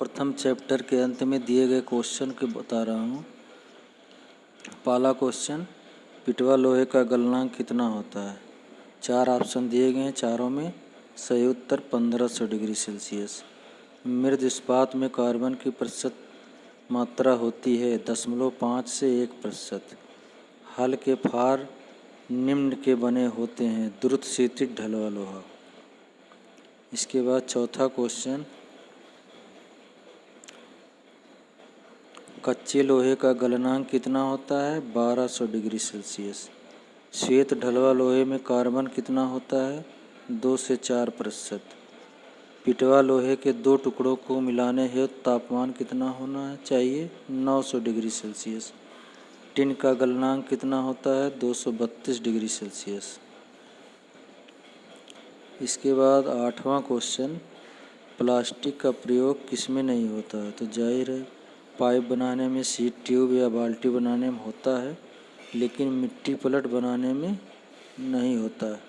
प्रथम चैप्टर के अंत में दिए गए क्वेश्चन के बता रहा हूँ। पहला क्वेश्चन, पिटवा लोहे का गलनांक कितना होता है। 4 ऑप्शन दिए गए हैं, चारों में सही उत्तर 1500 डिग्री सेल्सियस। मृद इस्पात में कार्बन की प्रतिशत मात्रा होती है 0.5 से 1%। हल के फार निम्न के बने होते हैं, द्रुत शीतित ढलवा लोहा। इसके बाद चौथा क्वेश्चन, कच्चे लोहे का गलनांक कितना होता है। 1200 डिग्री सेल्सियस। श्वेत ढलवा लोहे में कार्बन कितना होता है। 2 से 4%। पिटवा लोहे के 2 टुकड़ों को मिलाने हेतु तापमान कितना होना चाहिए। 900 डिग्री सेल्सियस। टिन का गलनांक कितना होता है। 232 डिग्री सेल्सियस। इसके बाद 8वां क्वेश्चन, प्लास्टिक का प्रयोग किसमें नहीं होता है। तो जाहिर है पाइप बनाने में, सीट ट्यूब या बाल्टी बनाने में होता है, लेकिन मिट्टी पलट बनाने में नहीं होता है।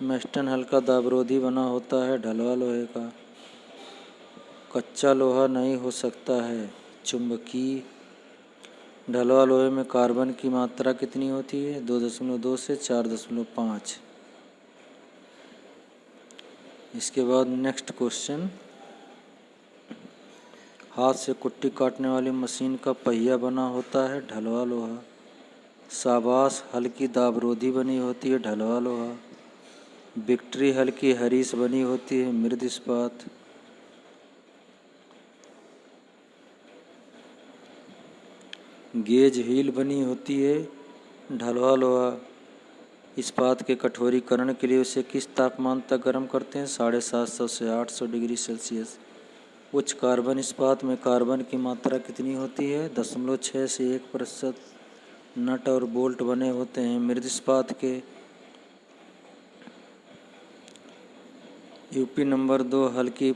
मेस्टन हल्का दाबरोधी बना होता है ढलवा लोहे का। कच्चा लोहा नहीं हो सकता है चुंबकीय। ढलवा लोहे में कार्बन की मात्रा कितनी होती है। 2.2 से 4.5। इसके बाद नेक्स्ट क्वेश्चन, हाथ से कुट्टी काटने वाली मशीन का पहिया बना होता है ढलवा लोहा। शाबाश हल की दाबरोधी बनी होती है ढलवा लोहा। विक्ट्री हल की हरीस बनी होती है मृद इस्पात। गेज व्हील बनी होती है ढलवा लोहा। इस्पात के कठोरीकरण के लिए उसे किस तापमान तक गर्म करते हैं। 750 से 800 डिग्री सेल्सियस। उच्च कार्बन इस्पात में कार्बन की मात्रा कितनी होती है। 0.6 से 1%। नट और बोल्ट बने होते हैं मृद इस्पात के। यूपी नंबर 2 हल की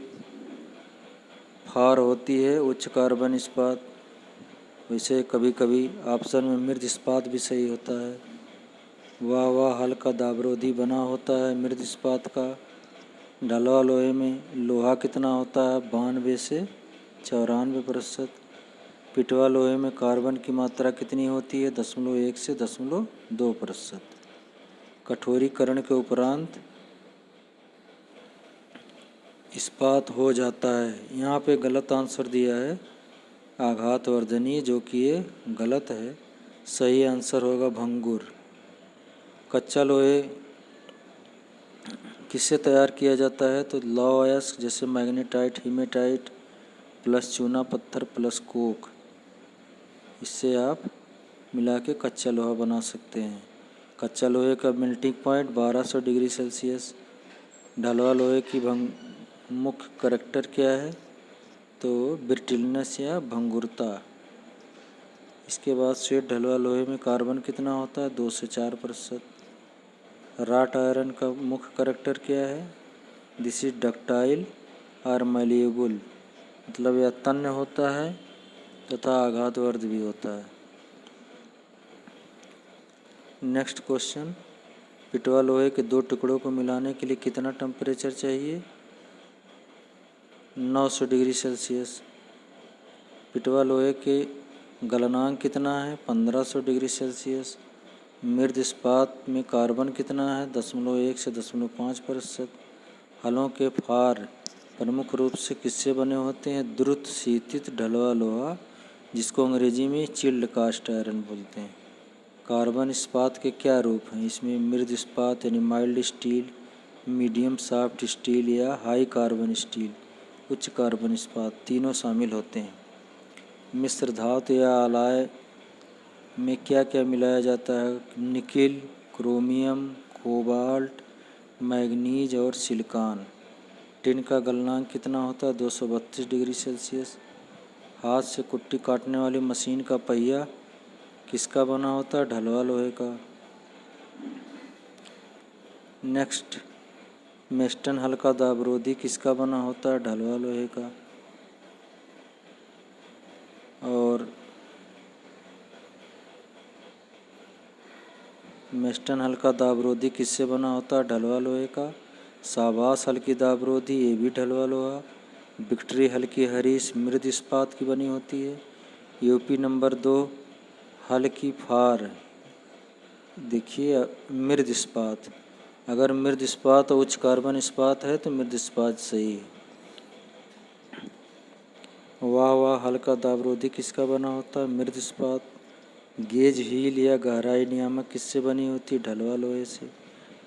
फार होती है उच्च कार्बन इस्पात। वैसे कभी कभी ऑप्शन में मृद इस्पात भी सही होता है। वाह हल का दाबरोधी बना होता है मृद इस्पात का। ढलवा लोहे में लोहा कितना होता है। 92 से 94%। पिटवा लोहे में कार्बन की मात्रा कितनी होती है। 0.1 से 0.2%। कठोरीकरण के उपरांत इस्पात हो जाता है। यहाँ पे गलत आंसर दिया है आघातवर्धनीय, जो कि ये गलत है। सही आंसर होगा भंगुर। कच्चा लोहे किससे तैयार किया जाता है। तो लौह अयस्क जैसे मैग्नेटाइट, हीमेटाइट प्लस चूना पत्थर प्लस कोक, इससे आप मिला के कच्चा लोहा बना सकते हैं। कच्चा लोहे का मेल्टिंग पॉइंट 1200 डिग्री सेल्सियस। ढलवा लोहे की मुख्य करैक्टर क्या है। तो ब्रिटलनेस या भंगुरता। इसके बाद श्वेत ढलवा लोहे में कार्बन कितना होता है। 2 से 4%। राट आयरन का मुख्य करैक्टर क्या है। दिस इज डक्टाइल और मैलिएबल, मतलब यह तन्य होता है तथा आघातवर्ध भी होता है। नेक्स्ट क्वेश्चन, पिटवा लोहे के 2 टुकड़ों को मिलाने के लिए कितना टेम्परेचर चाहिए। 900 डिग्री सेल्सियस। पिटवा लोहे के गलनांक कितना है। 1500 डिग्री सेल्सियस। मृद इस्पात में कार्बन कितना है। 0.1 से 0.5%। हलों के फार प्रमुख रूप से किससे बने होते हैं। द्रुत शीतित ढलवा लोहा, जिसको अंग्रेजी में चिल्ड कास्ट आयरन बोलते हैं। कार्बन इस्पात के क्या रूप हैं। इसमें मृद इस्पात यानी mild steel, medium soft steel या हाई कार्बन स्टील, उच्च कार्बन इस्पात, तीनों शामिल होते हैं। मिश्र धातु या आलय में क्या क्या मिलाया जाता है। निकिल, क्रोमियम, कोबाल्ट, मैग्नीज और सिलिकॉन। टिन का गलनांक कितना होता है। 232 डिग्री सेल्सियस। हाथ से कुट्टी काटने वाली मशीन का पहिया किसका बना होता है। ढलवा लोहे का। नेक्स्ट, मेस्टन हल का दाबरोधी किसका बना होता है। ढलवा लोहे का। और मेस्टन हल का दाबरोधी किससे बना होता है। ढलवा लोहे का। शाबाश हल की दाबरोधी, ये भी ढलवा लोहा। विक्ट्री हल्की हरीश मृद इस्पात की बनी होती है। यूपी नंबर 2 हल्की फार, देखिए मृद इस्पात, अगर मृद इस्पात और उच्च कार्बन इस्पात है तो मृद इस्पात सही है। वाह वाह हल्का दाबरोधी किसका बना होता है? मृद इस्पात। गेज हील या गहराई नियामक किससे बनी होती है? ढलवा लोहे से।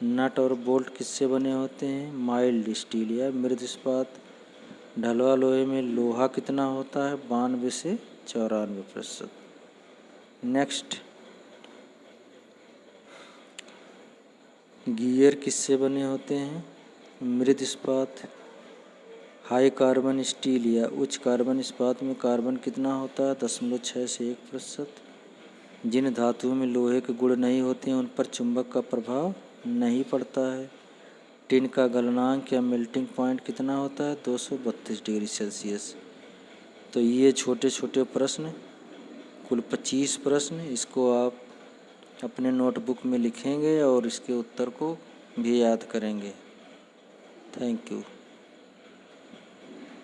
नट और बोल्ट किससे बने होते हैं? माइल्ड स्टील या मृद इस्पात। ढलवा लोहे में लोहा कितना होता है? 92 से 94%। नेक्स्ट, गियर किससे बने होते हैं? मृद इस्पात। हाई कार्बन स्टील या उच्च कार्बन इस्पात में कार्बन कितना होता है? 0.6 से 1%। जिन धातुओं में लोहे के गुण नहीं होते हैं उन पर चुंबक का प्रभाव नहीं पड़ता है। टिन का गलनांक या मेल्टिंग पॉइंट कितना होता है? 232 डिग्री सेल्सियस। तो ये छोटे छोटे प्रश्न, कुल 25 प्रश्न, इसको आप अपने नोटबुक में लिखेंगे और इसके उत्तर को भी याद करेंगे। Thank you.